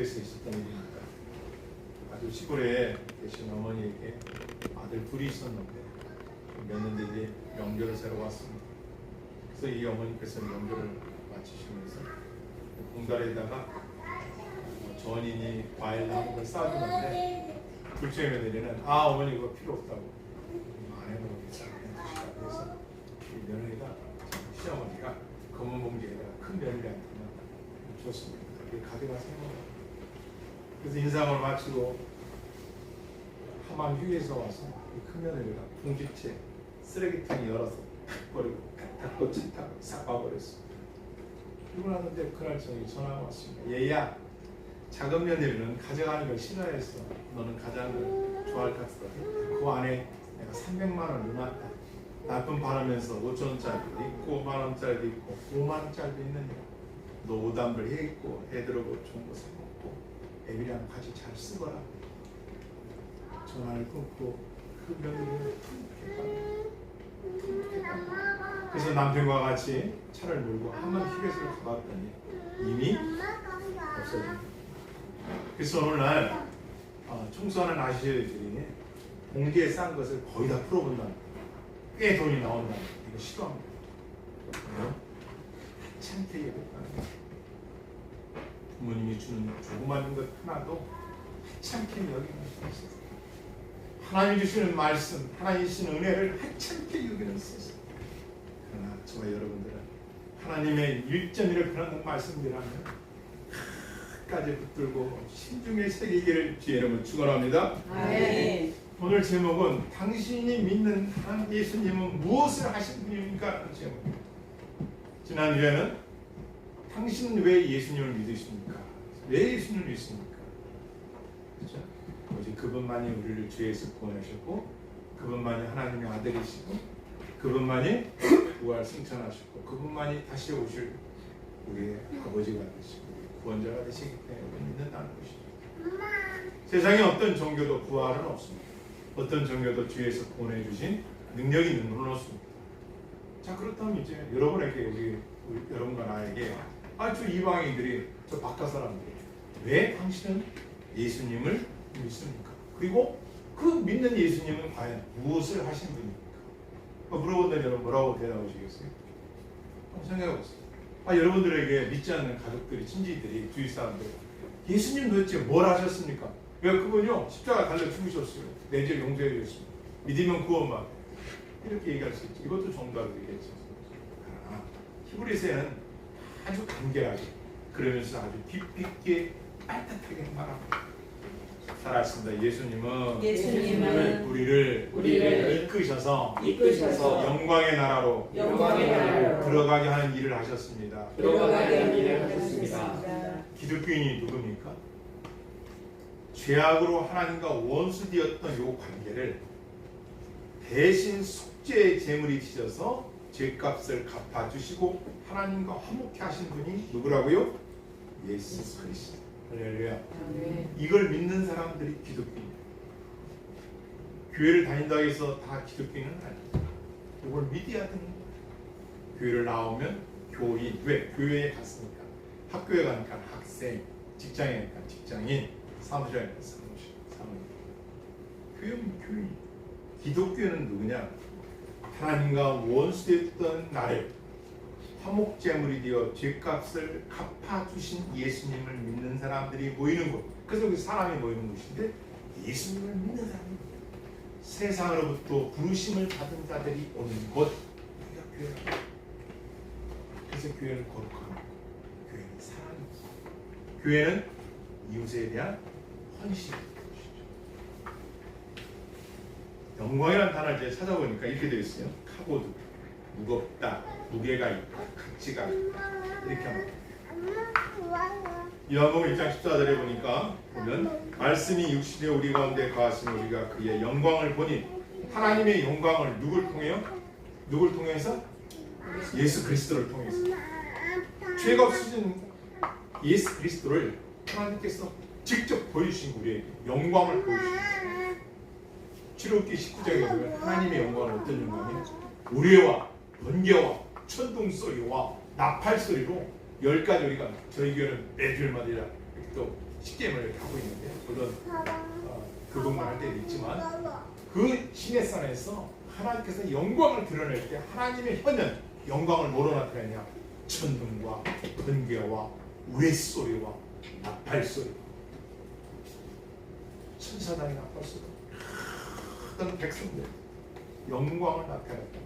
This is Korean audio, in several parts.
에서 있었던 일입니다. 아주 시골에 계신 어머니에게 아들 둘이 있었는데 몇 년 뒤에 명절을 새로 왔습니다. 그래서 이 어머니께서 명절을 마치시면서 공달에다가 전인이 과일 나온 걸 싸주는데 둘째 며느리는 어머니 이거 필요 없다고 안 해먹겠다 그래서 이 며느리가 시어머니가 검은 봉지에다가 큰 며느리한테만 줬습니다. 그게 가져가서 해먹어요. 그래서 인상을 마치고 하만 휴게소 와서 큰 며느리가 봉지채 쓰레기통에 열어서 탁 버리고 닫고 차 타고 싹 와버렸습니다. 그러고 났는데 그날 저녁에 전화가 왔습니다. 얘야, 작은 며느리는 가져가는 걸 싫어했어. 너는 가져가는 걸 좋아할 것 같거든. 그 안에 내가 300만 원을 넣어놨다. 나쁜 바라면서 5,000원짜리도 있고 5만원짜리도 있고 5만원짜리도 있느니라. 너 오담을 해 있고 애들하고 좋은 거 사먹고 애비랑 같이 잘 쓰거라. 전화를 끊고 그 며느리는 탕탕했다. 그래서 남편과 같이 차를 몰고 한번 휴게소를 가봤더니 이미 없어집니다. 그래서 오늘날 청소하는 아저씨들이 봉지에 싼 것을 거의 다 풀어본다. 꽤 돈이 나온다. 이거 싫어합니다. 참게 얘기했다는 부모님이 주는 조그마한 것 하나도 참게 여기는 것이었어요. 하나님 주시는 말씀, 하나님 주시는 은혜를 하찮게 여기는 것이었어요. 그러나 저와 여러분들은 하나님의 일점이를 그런 말씀이라면 끝까지 붙들고 신중히 새기기를 주의 이름으로 축원합니다. 네. 오늘 제목은 당신이 믿는 하나님 예수님은 무엇을 하신 분입니까? 라는 제목입니다. 지난주에는 당신은 왜 예수님을 믿으십니까? 왜 예수님을 믿습니까? 그렇죠? 오직 그분만이 우리를 죄에서 구원하셨고 그분만이 하나님의 아들이시고 그분만이 부활 승천하셨고 그분만이 다시 오실 우리의 아버지가 되시고 구원자가 되시기 때문에 믿는다는 것이죠. 세상에 어떤 종교도 부활은 없습니다. 어떤 종교도 주에서 구원해 주신 능력이 있는 분은 없습니다. 자, 그렇다면 이제 여러분에게 우리 여러분과 나에게 저 이방인들이 저 바깥 사람들이 왜 당신은 예수님을 믿습니까? 그리고 그 믿는 예수님은 과연 무엇을 하신 분입니까? 물어본다면 여러분 뭐라고 대답하시겠어요? 한번 생각해 보세요. 여러분들에게 믿지 않는 가족들이, 친지들이, 주위 사람들 예수님 도대체 뭘 하셨습니까? 왜 그분요 십자가 달려 죽으셨어요. 내 죄 용서해 주셨습니다. 믿으면 구원만 이렇게 얘기할 수 있죠. 이것도 정답을 얘기했죠. 그러나 히브리서에는 아주 간결하게 그러면서 아주 깊이 있게 따뜻하게 말합니다. 잘 아십니다. 예수님은 우리를 이끄셔서 영광의 나라로 들어가게 하는 일을 하셨습니다. 기독교인이 누굽니까? 죄악으로 하나님과 원수되었던 이 관계를 대신 속죄의 제물이 되셔서 죄값을 갚아주시고 하나님과 화목케 하신 분이 누구라고요? 예수 그리스도. 할렐루야. 이걸 믿는 사람들이 기독교입니다. 교회를 다닌다고 해서 다 기독교인은 아닙니다. 이걸 믿어야 되는 거예요. 교회를 나오면 교인. 왜? 교회에 갔으니까. 학교에 가니까 학생, 직장에 가니까 직장인, 사무실에 가니까 사무실. 교회는 교인. 기독교는 누구냐? 하나님과 원수되었던 나를 화목제물이 되어 죄값을 갚아주신 예수님을 믿는 사람들이 모이는 곳. 그래서 여기 사람이 모이는 곳인데 예수님을 믿는 사람입니다. 세상으로부터 부르심을 받은 자들이 오는 곳. 여기가 교회입니다. 그래서 교회는 거룩한 곳. 교회는 사랑입니다. 교회는 이웃에 대한 헌신입니다. 영광이라는 단어를 제가 찾아보니까 이렇게 되어 있어요. 카보드, 무겁다, 무게가 있다, 가치가 있다. 이렇게 합니다. 요한복음 1장 14절에 보면 말씀이 육신에 우리 가운데 거하시니 우리가 그의 영광을 보니 하나님의 영광을 누굴 통해서? 예수 그리스도를 통해서. 죄가 없으신 예수 그리스도를 하나님께서 직접 보여주신 우리에게 영광을 보여주신 출애굽기 19장에 보면 하나님의 영광은 어떤 영광이냐? 우레와 번개와 천둥소리와 나팔소리로 10가지 우리가 저희 교회는 매주일마다 또 십계명을 이렇게 하고 있는데 물론 그것만 할 때도 있지만 그 시내산에서 하나님께서 영광을 드러낼 때 하나님의 혀는 영광을 뭐로 나타내냐? 천둥과 번개와 우레소리와 나팔소리, 천사단이 나팔소리, 어떤 백성들 영광을 나타냈다.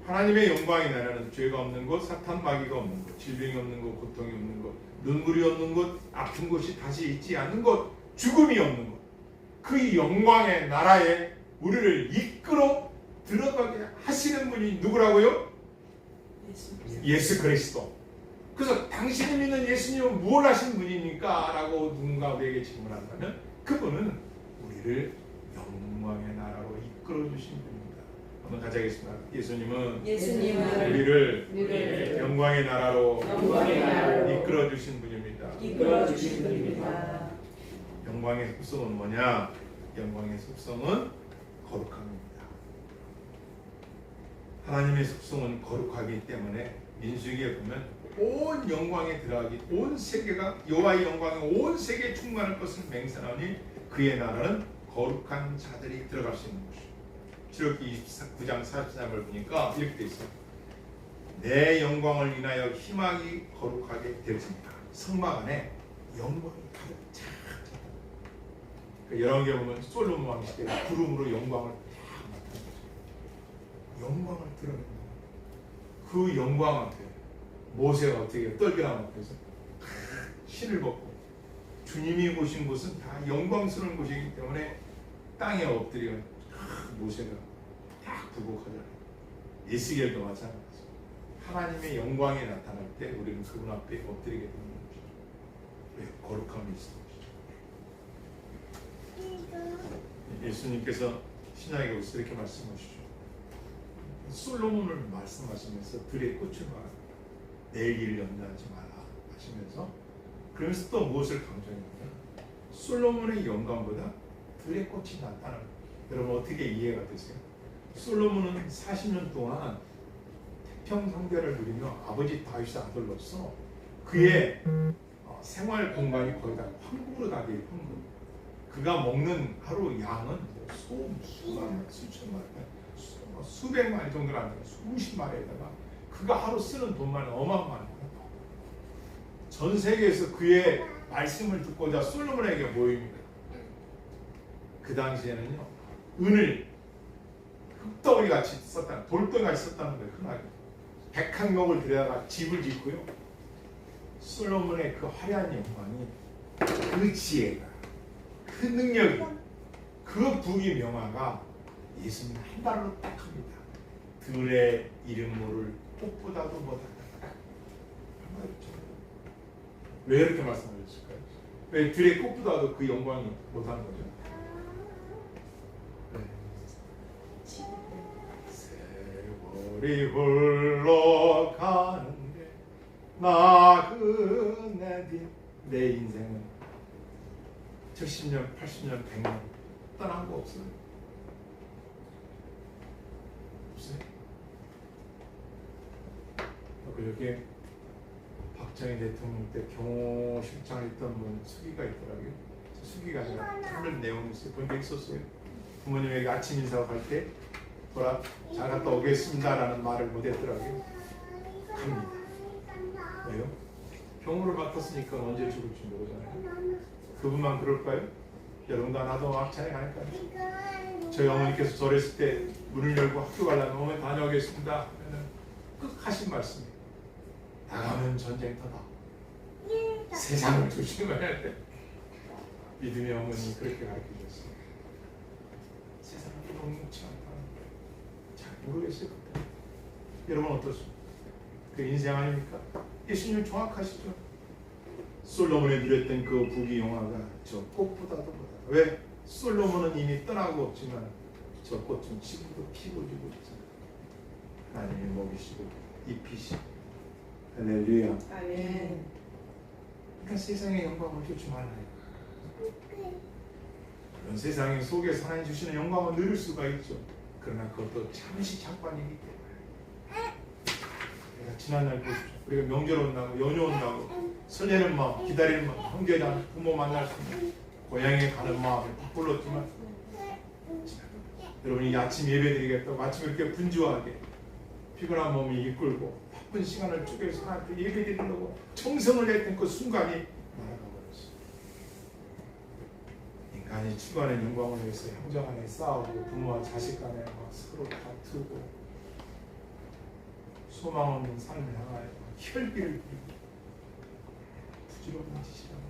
하나님의 영광의 나라는 죄가 없는 것, 사탄 마귀가 없는 것, 질병이 없는 것, 고통이 없는 것, 눈물이 없는 것, 아픈 것이 다시 있지 않는 것, 죽음이 없는 것. 그 영광의 나라에 우리를 이끌어 들어가게 하시는 분이 누구라고요? 예수 그리스도. 그래서 당신이 믿는 예수님은 무엇을 하신 분입니까? 라고 누군가 우리에게 질문한다면 그분은 우리를 영광의 나라로 이끌어 주신 분입니다. 한번 같이 하겠습니다. 예수님은 우리를 영광의 나라로 이끌어 주신 분입니다. 영광의 속성은 뭐냐? 영광의 속성은 거룩함입니다. 하나님의 속성은 거룩하기 때문에 민수기에 보면 온 영광에 들어가기, 온 세계가 여호와의 영광에 온 세계에 충만할 것을 맹세하니 그의 나라는 거룩한 자들이 들어갈 수 있는 것이죠. 출애굽기 29장 43절을 보니까 이렇게 되어 있어요. 내 영광을 인하여 희망이 거룩하게 되었습니다. 성막 안에 영광이 가득 차. 열왕기에 보면 솔로몬 왕 시대에 구름으로 영광을 다 나타내죠. 영광을 드러낸다. 그 영광 앞에 모세가 어떻게 떨기나무 앞에서 신을 벗고 주님이 보신 곳은 다 영광스러운 곳이기 때문에 땅에 엎드려 모세가 딱 굴복하잖아요. 예수겔도 마찬가지죠. 하나님의 영광이 나타날 때 우리는 그분 앞에 엎드리게 되는 것이죠. 왜? 거룩함이 있어. 예수님께서 신약에 이렇게 말씀하시죠. 솔로몬을 말씀하시면서 들의 꽃을 말합니다. 내일 일을 염려하지 마라 하시면서 그러면서 또 무엇을 강조했냐면 솔로몬의 영광보다 들의 꽃이 낫다는 거예요. 여러분 어떻게 이해가 되세요? 솔로몬은 40년 동안 태평성대를 누리며 아버지 다윗의 아들로서 그의 생활 공간이 거의 다 황국으로 다 돼요. 황국. 그가 먹는 하루 양은 수천 마리, 수백 마리 정도가 아니라 수십 마리에다가 그가 하루 쓰는 돈만 어마어마한 거예요. 전 세계에서 그의 말씀을 듣고자 솔로몬에게 모입니다. 그 당시에는요, 은을 흙덩어리 같이 썼다는, 돌덩이 같이 썼다는 거예요. 흔하게 백항목을 들여다가 집을 짓고요. 솔로몬의 그 화려한 영광이, 그 지혜가, 그 능력이, 그 부귀 명화가 예수님 한 발로 딱 합니다. 들의 이름 모를 꽃보다도 못하다. 왜 이렇게 말씀하셨을까요? 왜 들의 꽃보다도 그 영광이 못한 거죠? 세월이 흘러가는데 나그네 내 인생은 70년, 80년, 100년 떠난 거 없어요. 없어요. 그렇게 박정희 대통령 때 경호실장을 했던 분 수기가 있더라고요. 수기가 아니라 하늘 내용이 있어요. 본 적 있었어요. 부모님에게 아침 인사가 갈 때 돌아 잘 갔다 오겠습니다라는 말을 못했더라고요. 갑니다. 왜요? 병으를 맡았으니까 언제 죽을지 모르잖아요. 그분만 그럴까요? 여러분도 나도 막차에 갈까요? 저희 어머니께서 절했을 때 문을 열고 학교 가려면 어머니 다녀오겠습니다 하면은 꼭 하신 말씀이에요. 나가면 전쟁터다. 세상을 조심해야 돼. 믿음의 어머니 그렇게 가르쳐줬어요. 세상을 녹록치 않다는 거예요. 잘 모르겠어요 그때. 여러분 어떻습니까? 그 인생 아닙니까? 예수님 정확하시죠? 솔로몬이 누렸던 그 부귀 영화가 저 꽃보다도 보다. 왜? 솔로몬은 이미 떠나고 없지만 저 꽃은 지금도 피고 지고 있잖아요. 하나님이 먹이시고 입히시고 할렐루야. 아멘. 그러니까 세상의 영광을 주지 말아요. 그런 세상의 속에서 하나님 주시는 영광을 누릴 수가 있죠. 그러나 그것도 잠시 잠깐이기 때문에. 내가 지난날 보십시오. 우리가 명절 온다고 연휴 온다고 설레는 마음, 기다리는 마음, 형제나 부모 만날 수 있는 고향에 가는 마음이 불렀지만 여러분이 아침 예배 드리겠다고 아침 이렇게 분주하게 피곤한 몸이 이끌고 바쁜 시간을 쪼개서 하나님께 예배 드리려고 정성을 냈던 그 순간이 날아가 버렸어요. 인간이 추구하는 영광을 위해서 형제 간에 싸우고 부모와 자식 간에 막 서로 다투고 소망 없는 삶을 향하여 혈기를 부리고 부질없는 짓이랍니다.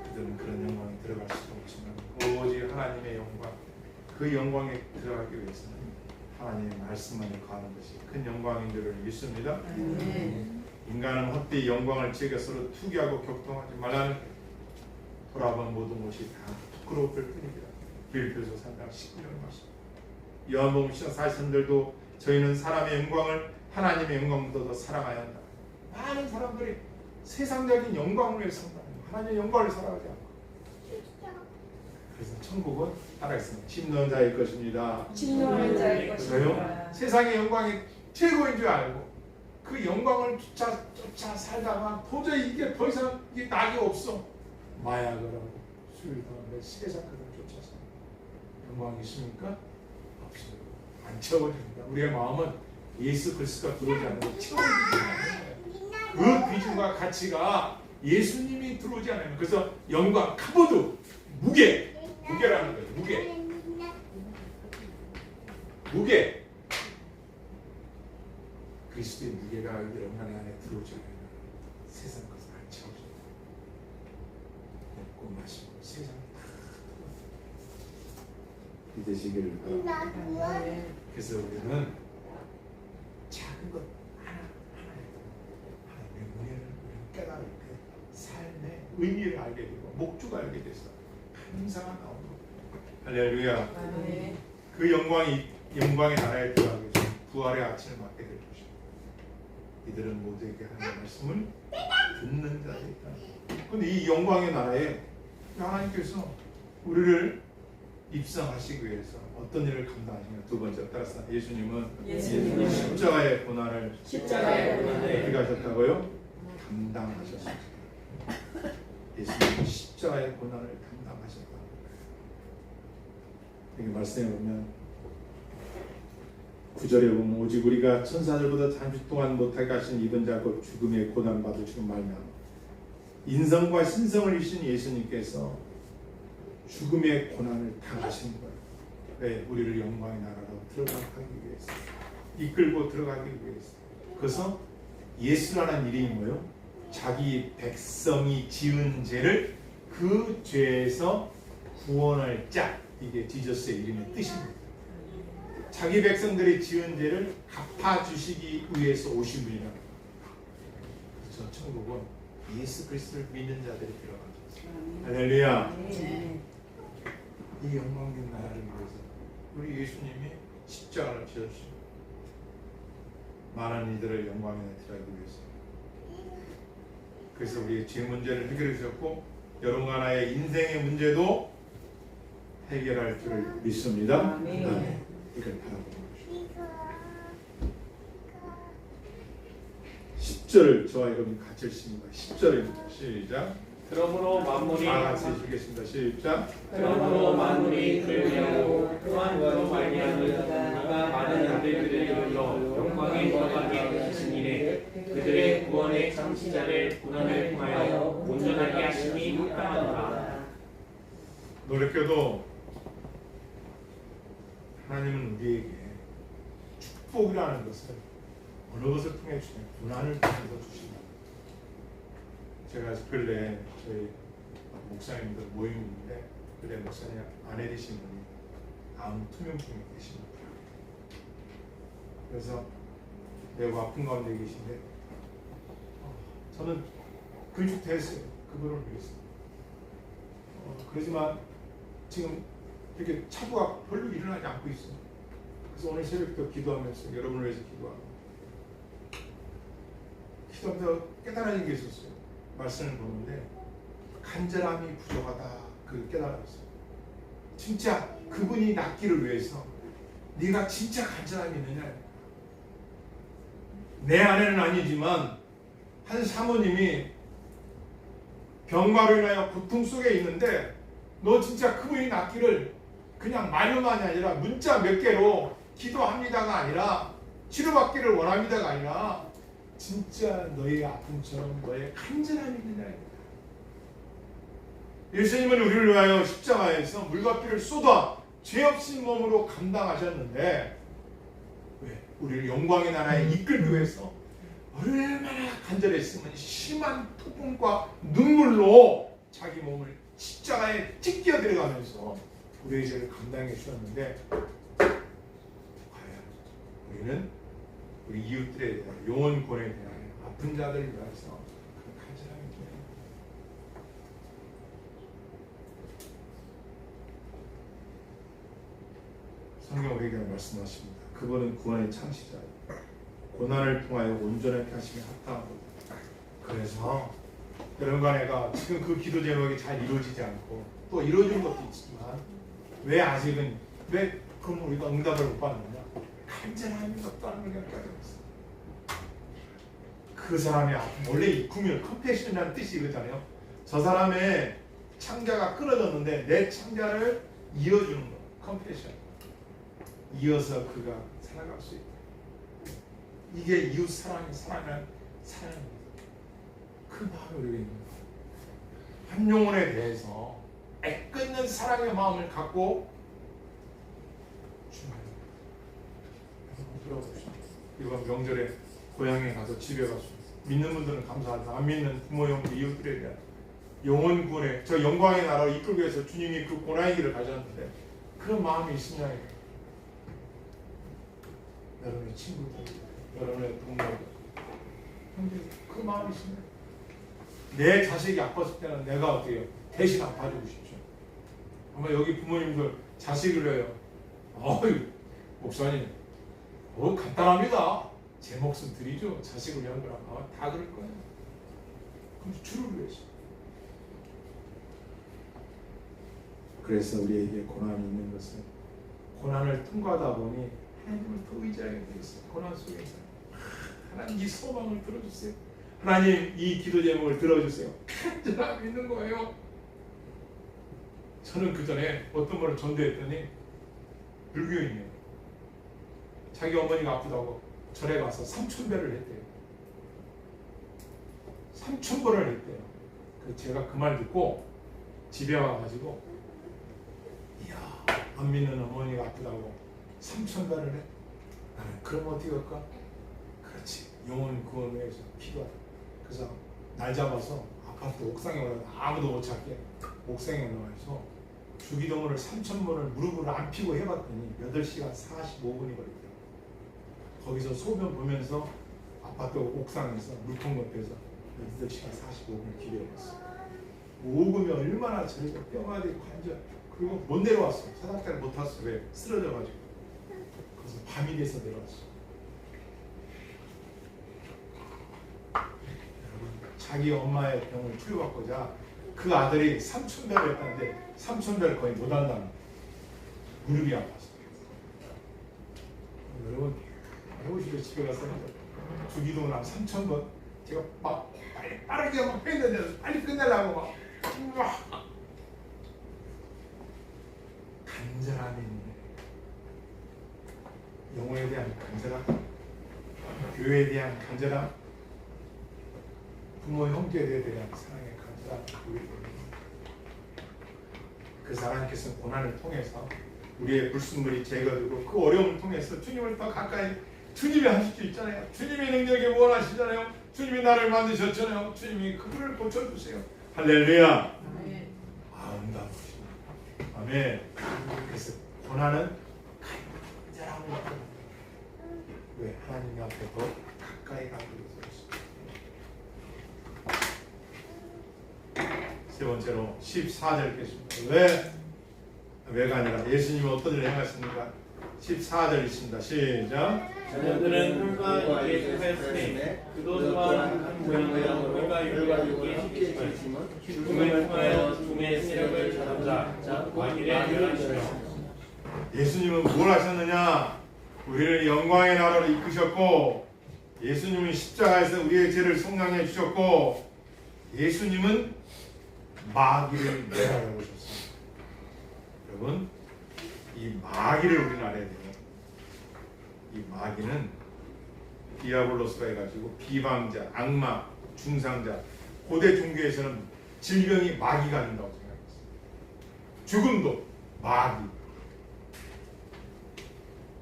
그들은 그런 영광에 들어갈 수도 없지만 오직 하나님의 영광, 그 영광에 들어가기 위해서는 하나님의 말씀만을 가는 것이 큰 영광인 줄을 믿습니다. 인간은 헛되이 영광을 즐겨 서로 투기하고 격동하지 말라는 돌아본 모든 것이 다 부끄러울 뿐입니다. 빌립보서 3장 19절 말씀. 요한복음 10장 43절도 저희는 사람의 영광을 하나님의 영광보다 더 사랑하여야 한다. 많은 사람들이 세상적인 영광을 위해 산다. 하나님의 영광을 살아가지 않고. 그래서 천국은 살아있습니다. 침노한 자의 것입니다. 침노하는 자의 것입니다. 세상의 영광이 최고인 줄 알고 그 영광을 쫓아 살다가 도저히 이게 더 이상 이게 낙이 없어. 마약을 하고 술을 하고 시계사건을 쫓아서 영광이 있습니까? 없어요. 안 채워집니다. 우리의 마음은 예수 그리스도가 들어오지 않는 거 채워지지 않는 거예요. 그 비중과 가치가 예수님이 들어오지 않으면 그래서 영광, 카보드, 무게라는 거예요. 무게. 그리스도의 무게가 여러분 안에 들어오지 않으면 세상 것을 안 채워집니다. 먹고 마시고 세상 다 믿으시기를 바랍니다. 그래서 우리는 작은 것 하나에도 하나님의 은혜를 깨달을 때 삶의 의미를 알게 되고 목적을 알게 돼서 감사가 나오는 겁니다. 할렐루야. 그 영광의 나라에 들어가기 위해서 부활의 아침을 맞게 될 것입니다. 이들은 모두에게 하나님의 말씀을 듣는 자들이다. 그런데 이 영광의 나라에 하나님께서 우리를 입성하시기 위해서 어떤 일을 감당하시냐. 두 번째 따라서 예수님은 십자가의 고난을 어떻게 하셨다고요? 감당하셨습니다. 예수님은 십자가의 고난을 감당하셨다. 여기 말씀에 보면 9절에 보면 오직 우리가 천사들보다 잠시 동안 못하게 하신 이번 자곧 죽음의 고난 받으시고 말미암아 인성과 신성을 이신 예수님께서 죽음의 고난을 당하신 거예요. 왜? 우리를 영광의 나라로 들어가기 위해서, 이끌고 들어가기 위해서. 그래서 예수라는 이름이 뭐예요? 자기 백성이 지은 죄를 그 죄에서 구원할 자, 이게 지저스의 이름의 뜻입니다. 자기 백성들이 지은 죄를 갚아주시기 위해서 오신 분이라. 그래서 천국은 예수 그리스도를 믿는 자들이 들어가죠. 할렐루야. 이 영광된 나라를 위해서 우리 예수님이 십자가를 지어주시고 많은 이들을 영광에 들어가기 위해서. 그래서 우리의 죄 문제를 해결해 주셨고 여러분 하나의 인생의 문제도 해결할 줄을 믿습니다. 네. 이걸 바라보는 것입니다. 10절 저와 여러분이 같이 읽습니다. 10절입니다. 시작. 그러므로 만물이 다 같이 읽겠습니다. 시작. 그러므로 만물이 그를 위하고 또한 그로 말미암아 그가 많은 양들들을 이끌어 영광에 들어가게 하신 이래 그들의 구원의 창시자를 고난을 통하여 온전하게 하심이 합당하노라. 놀랍게도 하나님은 우리에게 축복이라는 것을 어느 것을 통해 주냐? 고난을 통해서 주신다. 제가 근래 저희 목사님들 모임인데 그래 목사님 아내 되신 분이 암 투명증이 계십니다. 그래서 매우 아픈 가운데 계신데 저는 근육됐어요. 그분을 위해서. 그렇지만 지금 이렇게 차부가 별로 일어나지 않고 있어요. 그래서 오늘 새벽부터 기도하면서 여러분을 위해서 기도하면서 깨달아진 게 있었어요. 말씀을 보는데 간절함이 부족하다. 그 깨달았어요. 진짜 그분이 낫기를 위해서 네가 진짜 간절함이 있느냐. 내 아내는 아니지만 한 사모님이 병마로 인하여 고통 속에 있는데 너 진짜 그분이 낫기를 그냥 말로만이 아니라 문자 몇 개로 기도합니다가 아니라 치료받기를 원합니다가 아니라 진짜 너의 아픔처럼 너의 간절함이 있느냐. 예수님은 우리를 위하여 십자가에서 물과 피를 쏟아 죄 없인 몸으로 감당하셨는데 왜? 우리를 영광의 나라에 이끌기 위해서 얼마나 간절했으면 심한 폭풍과 눈물로 자기 몸을 십자가에 찢겨 들어가면서 우리의 죄를 감당해 주셨는데 과연 우리는 우리 이웃들에 대한 영혼권에 대한 아픈 자들을 위해서 그 간절함이 있나요? 성경 우리에게 말씀하십니다. 그분은 구원의 창시자예요. 고난을 통하여 온전하게 하심이 합당하고 그래서 여러분과 내가 지금 그 기도 제목이 잘 이루어지지 않고 또 이루어진 것도 있지만 왜 아직은 왜 그럼 우리가 응답을 못 받느냐? 간절함이 없다는 걸 깨닫고 있어요. 그 사람의 아픔 원래 이 구면 컴패션이라는 뜻이 이거잖아요. 저 사람의 창자가 끊어졌는데 내 창자를 이어주는 거 컴패션 이어서 그가 살아갈 수 있다. 이게 이웃 사랑이 사랑입니다. 그 마음이 우리가 있는 거예요. 한 영혼에 대해서 애끓는 사랑의 마음을 갖고 주나요? 들어봅시다. 이번 명절에 고향에 가서 집에 가서 믿는 분들은 감사하지만 안 믿는 부모, 형제, 이웃들에 대한 영혼 구원에 저 영광의 나라로 이끌기 위해서 주님이 그 고난의 길을 가셨는데 그런 마음이 있으냐? 여러분의 친구들, 여러분의 동료들, 형제 그 마음이 있으냐? 내 자식이 아팠을 때는 내가 어떻게 해요? 대신 아파주고 싶죠. 아마 여기 부모님들 자식을 해요. 어이 목사님, 간단합니다. 제 목숨 드리죠. 자식을 위한 거라 아마 다 그럴 거예요. 그럼 주를 위해서. 그래서 우리에게 고난이 있는 것은 고난을 통과하다 보니 하나님을 더 의지하게 되겠어요. 고난 속에서 하나님 이 소망을 들어주세요. 하나님 이 기도 제목을 들어주세요. 간절함 있는 거예요. 저는 그 전에 어떤 분을 전도했더니 불교인이에요. 자기 어머니가 아프다고 절에 가서 3,000배를 했대요. 3,000번을 했대요. 제가 그 말 듣고 집에 와가지고 이야 안 믿는 어머니가 아프다고 3,000배를 해? 나는 그럼 어떻게 할까? 그렇지 영혼 구원을 위해서 기도하다. 그래서 날 잡아서 아파트 옥상에 올라가 아무도 못 찾게 옥상에 올라가서 주기도문을 3,000번을 무릎을 안 펴고 해봤더니 8시간 45분이 걸렸대요. 거기서 소변 보면서 아파트 옥상에서 물통 옆에서 8시간 45분을 기도해봤어. 오금이 얼마나 저리고 뼈가 되고 관절 그리고 못 내려왔어. 사닥다리 못 탔어. 왜? 쓰러져가지고. 그래서 밤이 돼서 내려왔어. 자기 엄마의 병을 치료받고자 그 아들이 3,000배를 했다는데 3,000배를 거의 못 한다는 무릎이 아팠어. 여러분 해보시고 집에 가서 주기도문 한 3,000번 제가 막 빠르게 막 했는데 빨리 끝내려고 막 간절함이 있네. 영혼에 대한 간절함, 교회에 대한 간절함, 부모 형제에 대한 사랑의 간절함. 그 사랑께서 고난을 통해서 우리의 불순물이 제거되고 그 어려움을 통해서 주님을 더 가까이 주님이 하실 수 있잖아요. 주님의 능력에 원하시잖아요. 주님이 나를 만드셨잖아요. 주님이 그분을 고쳐주세요. 할렐루야. 응답하십니다. 아멘. 그래서 고난은 간절함을 받는 왜 하나님 앞에 더 가까이 가기 위해서. 세 번째로 14절 읽겠습니다. 왜가 아니라 예수님은 어떤 일을 행하십니까? 14절 있습니다. 시작. 자녀들은 흙과 이에 속했으니 그도 또한 모양으로 흙과 육에 함께 있지만 죽음을 통하여 죽음의 세력을 잡자 왕일에 멸하시며. 예수님은 뭘 하셨느냐? 우리를 영광의 나라로 이끄셨고 예수님은 십자가에서 우리의 죄를 속량해 주셨고 예수님은 마귀를 멸하러 오셨습니다. 여러분, 이 마귀를 우리는 알아야 돼요. 이 마귀는 디아블로스가 해가지고 비방자, 악마, 중상자, 고대 종교에서는 질병이 마귀가 아닌다고 생각했어요. 죽음도 마귀,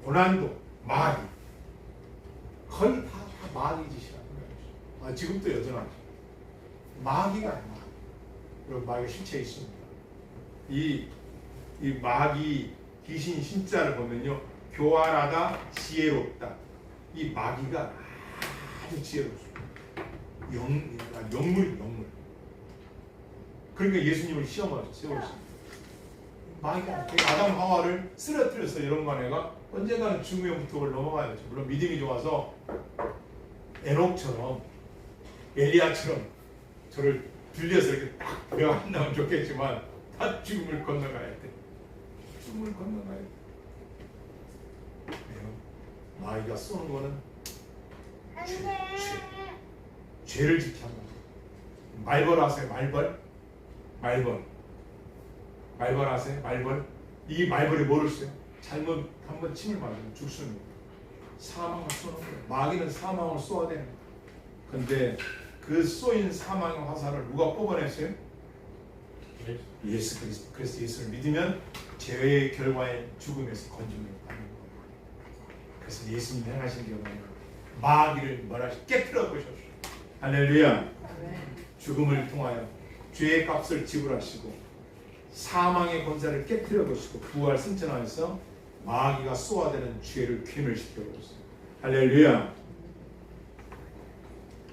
고난도 마귀, 거의 다 마귀 짓이라는 거예요. 지금도 여전하죠. 마귀가 아니야. 여러분, 마귀가 실체에 있습니다. 이 마귀 귀신 신자를 보면요, 교활하다, 지혜롭다. 이 마귀가 아주 지혜롭습니다. 영물. 그러니까 예수님을 시험하셔 세우셨습니다. 마귀가 아담 하와를 쓰러뜨려서 이런 관해가 언젠가는 중요한 부탁을 넘어가야죠. 물론 믿음이 좋아서 에녹처럼 엘리야처럼 저를 들려서 이렇게 딱 안 나오면 좋겠지만 다 죽음을 건너가야 돼. 죽음을 건너가야 돼. 마귀가 쏘는 거는 죄를 짓게 한다. 말벌 아세요? 말벌 아세요? 말벌. 이 말벌이 뭐를 써요? 잘못 한번 침을 맞으면 죽습니다. 사망을 쏘는 거예요. 마귀는 사망을 쏘아야 되는 거예요. 근데 그 쏘인 사망의 화살을 누가 뽑아냈어요? 예수 그리스도. 그래서 예수를 믿으면 죄의 결과의 죽음에서 건짐을 받는 거예요. 그래서 예수님이 행하신 게 뭐냐면 마귀를 뭐라시 깨뜨려 보셨어요. 할렐루야. 죽음을 통하여 죄의 값을 지불하시고 사망의 권세를 깨뜨려 보시고 부활 승천하여서 마귀가 쏘아대는 죄를 괴멸시켜 버렸어요. 할렐루야.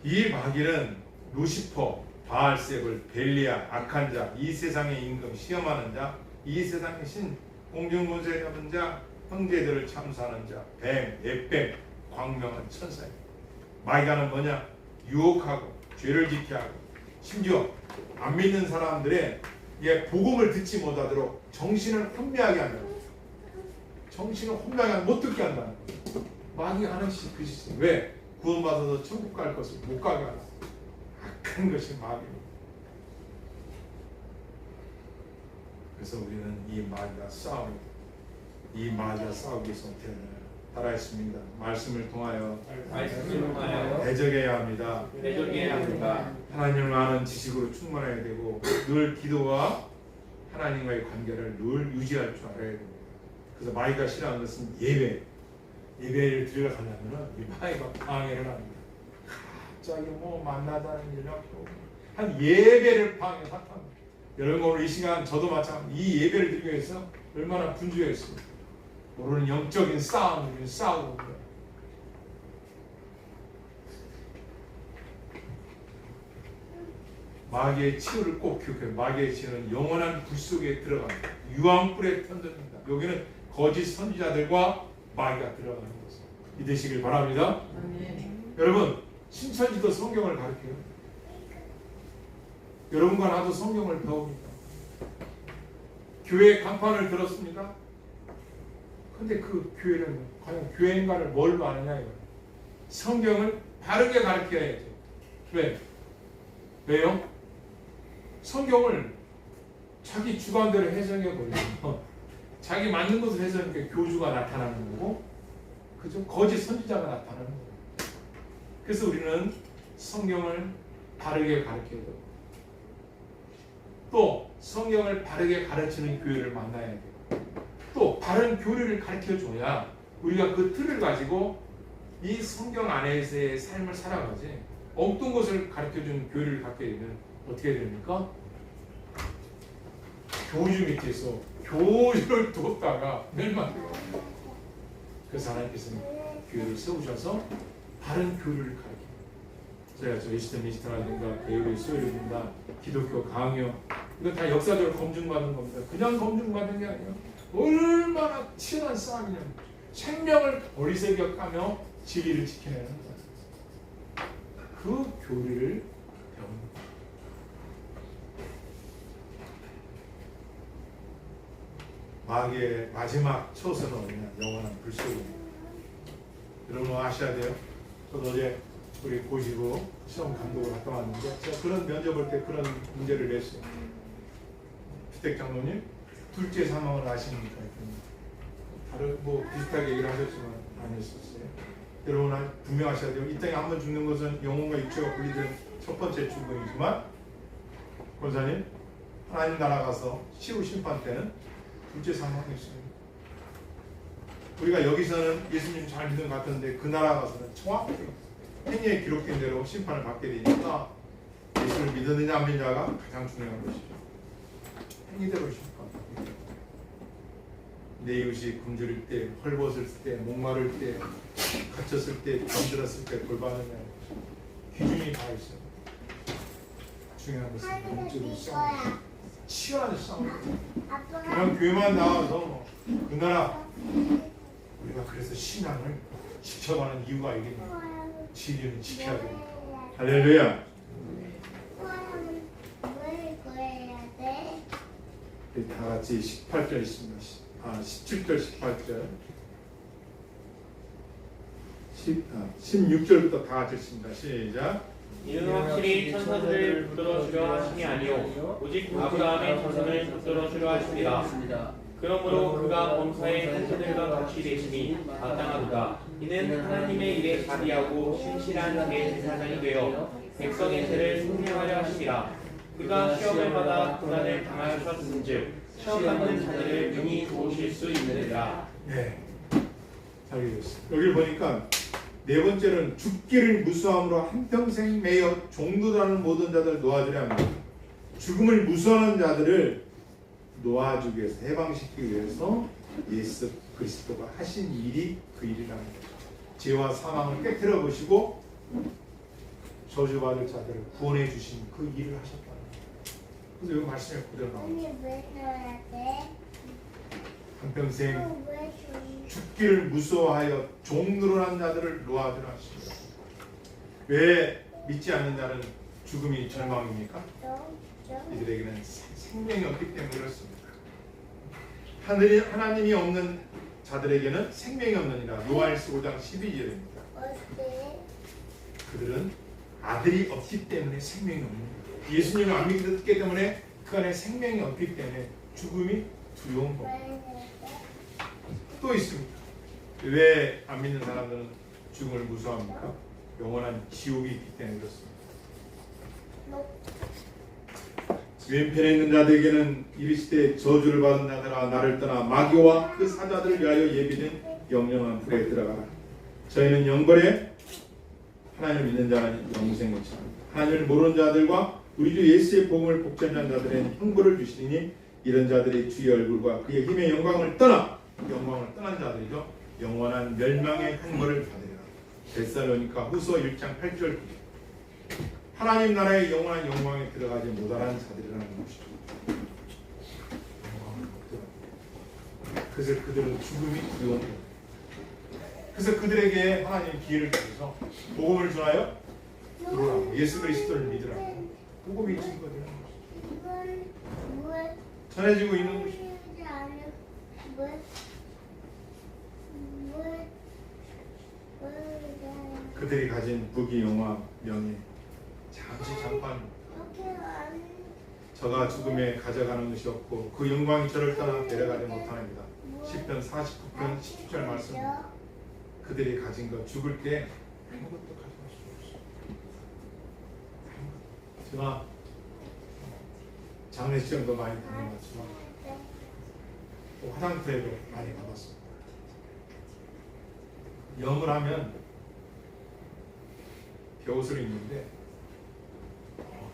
이 마귀는 루시퍼, 바알세불, 벨리아, 악한 자, 이 세상의 임금, 시험하는 자, 이 세상의 신, 공중권세 잡은 자, 형제들을 참수하는 자, 뱀, 옅뱀, 광명한 천사입니다. 마귀가는 뭐냐? 유혹하고 죄를 짓게 하고 심지어 안 믿는 사람들의 복음을 듣지 못하도록 정신을 혼미하게 한다는 거예요. 정신을 혼미하게 못 듣게 한다는 거예요. 마귀가 하는 짓이 그 짓이에요. 왜? 구원받아서 천국 갈 것을 못 가게 하라. 악한 것이 마귀입니다. 그래서 우리는 이 마귀가 싸우기 위해서 따라했습니다. 말씀을 통하여 대적해야 합니다. 하나님을 아는 지식으로 충만해야 되고 늘 기도와 하나님과의 관계를 늘 유지할 줄 알아야 됩니다. 그래서 마귀가 싫어하는 것은 예배를 들어가려면 이 마귀가 방해를 합니다. 갑자기 만나다는 연락도 한 예배를 방해 삭합니다. 여러분, 오늘 이 시간 저도 마찬가지 이 예배를 드리기 위해서 얼마나 분주했습니다. 모르는 영적인 싸움을 싸우고 있어요. 마귀의 치유를 꼭 기억해요. 마귀의 치유는 영원한 불 속에 들어갑니다. 유황불에 던집니다. 여기는 거짓 선지자들과 마귀가 들어가는 것을 믿으시길 바랍니다. 여러분, 신천지도 성경을 가르쳐요. 여러분과 나도 성경을 배웁니다. 교회 간판을 들었습니까? 근데 그 교회는 과연 교회인가를 뭘로 아느냐 이거예요. 성경을 바르게 가르쳐야죠. 왜요? 성경을 자기 주관대로 해석해 버리면 자기 맞는 것을 해석하니까 교주가 나타나는 거고, 그죠? 거짓 선지자가 나타나는 거예요. 그래서 우리는 성경을 바르게 가르쳐야 되고, 또 성경을 바르게 가르치는 교회를 만나야 돼요. 또 바른 교리를 가르쳐줘야 우리가 그 틀을 가지고 이 성경 안에서의 삶을 살아가지, 엉뚱 것을 가르쳐주는 교리를 갖게 되면 어떻게 됩니까? 교주 밑에서 교주를 뒀다가 멸망돼요. 그래서 하나님께서는 교회를 세우셔서 바른 교리를 가르쳐요. 제가 에스더 미스터라든가 대우의 소율입니다, 기독교 강요, 이건 다 역사적으로 검증받은 겁니다. 그냥 검증받은 게 아니에요. 얼마나 치열한 싸움이냐면 생명을 어리석여가며 진리를 지켜내는 거예요. 그 교리를 배웁니다. 마귀의 마지막 처소는 어디냐? 영원한 불속입니다. 여러분 아셔야 돼요. 저도 어제 우리 고시부 시험 감독을 갔다 왔는데 제가 그런 면접 볼 때 그런 문제를 냈어요. 주택 장로님 둘째 사망을 아십니까? 했더니 다른 뭐 비슷하게 얘기를 하셨지만 아니었었어요. 여러분 분명하셔야 돼요. 이 땅에 한 번 죽는 것은 영혼과 육체가 분리된 첫 번째 죽음이지만 권사님 하나님 나라 가서 시우 심판 때는 둘째 사망이 있어요. 우리가 여기서는 예수님 잘 믿는 것 같은데 그 나라 가서는 정확하게 행위에 기록된 대로 심판을 받게 되니까 예수를 믿느냐 안 믿느냐가 가장 중요한 것이죠. 행위대로 심판받게 됩니다. 내 이웃이 굶주릴 때, 헐벗을 때, 목마를 때, 갇혔을 때, 잠들었을 때 돌봐느냐 기준이 다 있어요. 중요한 것은 영적인 싸움, 치열한 싸움. 그냥 교회만 나와서 그 나라 우리가 그래서 신앙을 지켜가는 이유가 이게 진리는 지켜야 됩니다. 할렐루야. 우리 다 같이 18절 있습니다. 17절, 18절, 16절부터 다 같이 있습니다. 시작. 이는 확실히 천사들을 붙들어 주려 하심이 아니요 오직 아브라함의 자손을 붙들어 주려 하십니다. 그러므로 그가 범사의 형제들과 같이 되심이 마땅하도다. 이는 하나님의 일에 자비하고 신실한 대제사장이 되어 백성의 죄를 속량하려 하심이라. 그가 시험을 받아 고난을 당하셨은즉 시험 받는 자들을 능히 도우실 수 있느니라. 네, 잘 읽었습니다. 여기 보니까 네 번째는 죽기를 무수함으로 한평생 매여 종도라는 모든 자들을 놓아주려 합니다. 죽음을 무수하는 자들을 놓아주기 위해서, 해방시키기 위해서 예수 그리스도가 하신 일이 그 일이라는 거죠. 죄와 사망을 깨뜨려 보시고 저주받을 자들을 구원해 주신 그 일을 하셨다는 거예요. 그래서 여기 말씀에 그대로 나옵니다. 한평생 죽기를 무서워하여 종노릇한 자들을 놓아주라 하십니다. 왜 믿지 않는 자는 죽음이 절망입니까? 이들에게는 생명이 없기 때문에 그렇습니다. 하나님이 없는 자들에게는 생명이 없느니라. 요한일서 5장 12절입니다. 그들은 아들이 없기 때문에 생명이 없는 거예요. 예수님을 안 믿기 때문에 그 안에 생명이 없기 때문에 죽음이 두려운 겁니다. 또 있습니다. 왜 안 믿는 사람들은 죽음을 무서워합니까? 영원한 지옥이 있기 때문에 그렇습니다. 왼편에 있는 자들에게는 이르시되 저주를 받은 자들아 나를 떠나 마귀와 그 사자들을 위하여 예비된 영영한 불에 들어가라. 저희는 영벌에 하나님을 믿는 자는 영생을 취합니다. 하나님을 모르는 자들과 우리 주 예수의 복음을 복전한 자들에게 형벌을 주시니 이런 자들이 주의 얼굴과 그의 힘의 영광을 떠난 자들이죠. 영원한 멸망의 형벌을 받으리라. 데살로니가 후서 1장 8절. 하나님 나라의 영원한 영광에 들어가지 못하는 자들이라는 것이죠. 그래서 그들은 죽음이 두려운 거예요. 그래서 그들에게 하나님 기회를 주셔서 복음을 전하여 들어오라고, 예수 그리스도를 믿으라고 복음이 증거되는 것이죠. 전해지고 있는 것이죠. 그들이 가진 부귀 영화 명예 잠깐 저가 죽음에 가져가는 것이 없고 그 영광이 저를 떠나 데려가지 못하느니라. 시편 49편 10절 말씀. 그들이 가진 것 죽을 때 아무것도 가져갈 수 없어. 제가 장례식장도 많이 다녀봤지만 화장터에도 많이 가봤습니다. 영을 하면 벼옷을 입는데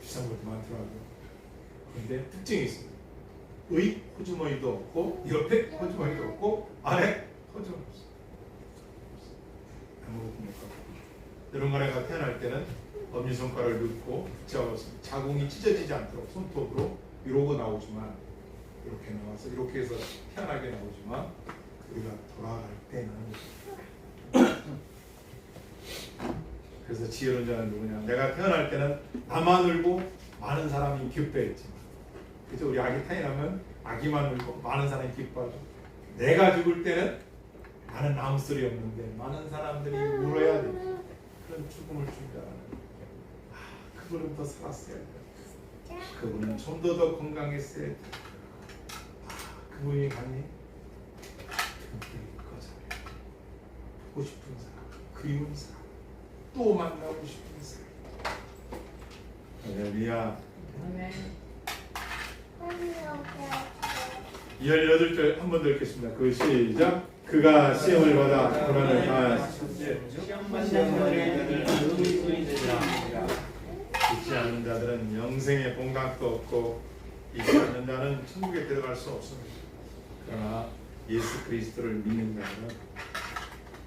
비싼 것도 많더라고요. 그런데 특징이 있습니다. 의 호주머니도 없고 옆에 호주머니도 없고 안에 호주머니 없어요. 아무것도 못 갖고. 이런 거래가 태어날 때는 엄지손가락을 넣고 붙잡았습니다. 자궁이 찢어지지 않도록 손톱으로 이러고 나오지만 이렇게 나와서 이렇게 해서 태어나게 나오지만 우리가 돌아갈 때는 그래서 지혜로운 자는 누구냐? 내가 태어날 때는 나만 울고 많은 사람이 기뻐했지만, 그죠? 우리 아기 태어나면 아기만 울고 많은 사람이 기뻐하죠. 내가 죽을 때는 나는 아무 소리 없는데 많은 사람들이 울어야 돼. 그런 죽음을 준비하는 그분은 더 살았어야 돼. 그분은 좀 더 건강했어야 돼. 그분이 가니 거절해. 보고 싶은 사람, 그리운 사람, 또 만나고 싶은 사람. 할렐루야. 아멘. 18절 한 번 더 읽겠습니다. 그 시작. 그가 시험을 받아 고난을 믿지 않는 자들은 영생의 본각도 없고 믿지 않는 자는 천국에 들어갈 수 없습니다. 그러나 예수 그리스도를 믿는 자는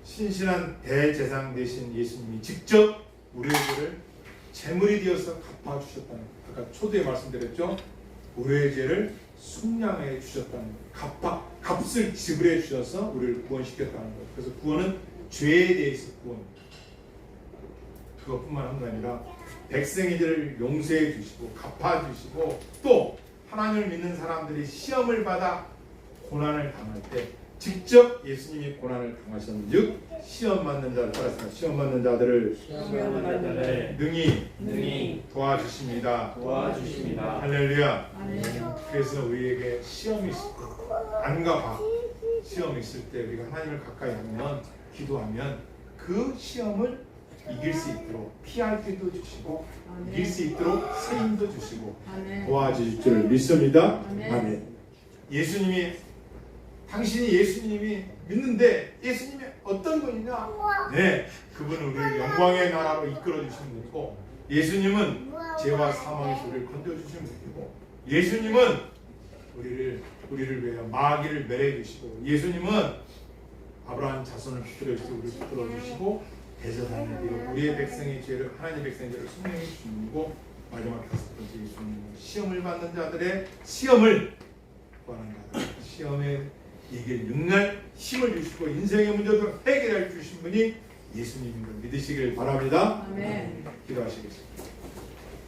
신실한 대제사장 되신 예수님이 직접 우리의 죄를 제물이 되어서 갚아주셨다는 것. 아까 초대에 말씀드렸죠. 우리의 죄를 속량해 주셨다는 것. 값을 지불해 주셔서 우리를 구원시켰다는 것. 그래서 구원은 죄에 대해서 구원입니다. 그것뿐만 아니라 백성이들을 용서해 주시고 갚아 주시고 또 하나님을 믿는 사람들이 시험을 받아 고난을 당할 때 직접 예수님이 고난을 당하셨는 즉 시험 받는 자들 따라서 시험 받는 자들을 능히 도와주십니다. 할렐루야. 그래서 우리에게 시험이 있을 때 안과 박 시험이 있을 때 우리가 하나님을 가까이 하면 기도하면 그 시험을 이길 수 있도록 피할 길도 주시고 이길 수 있도록 새 힘도 주시고 도와주실 줄 믿습니다. 아멘. 당신이 예수님이 믿는데 예수님이 어떤 분이냐? 네, 그분은 우리를 영광의 나라로 이끌어 주시는 분이고 예수님은 죄와 사망에서 우리를 건져 주시는 분이고 예수님은 우리를 위하여 마귀를 멸해 주시고 예수님은 아브라함 자손을 붙들어 주시고 우리를 붙들어 주시고 대제사장이 되어 우리의 백성의 죄를 하나님의 백성의 죄를 속량해 주시는 분이고 마지막 5번째 예수님은 시험을 받는 자들의 시험을 구하는 자들 시험에 이길 능날 힘을 주시고 인생의 문제도 해결해 주신 분이 예수님인 걸 믿으시길 바랍니다. 아멘. 기도하시겠습니다.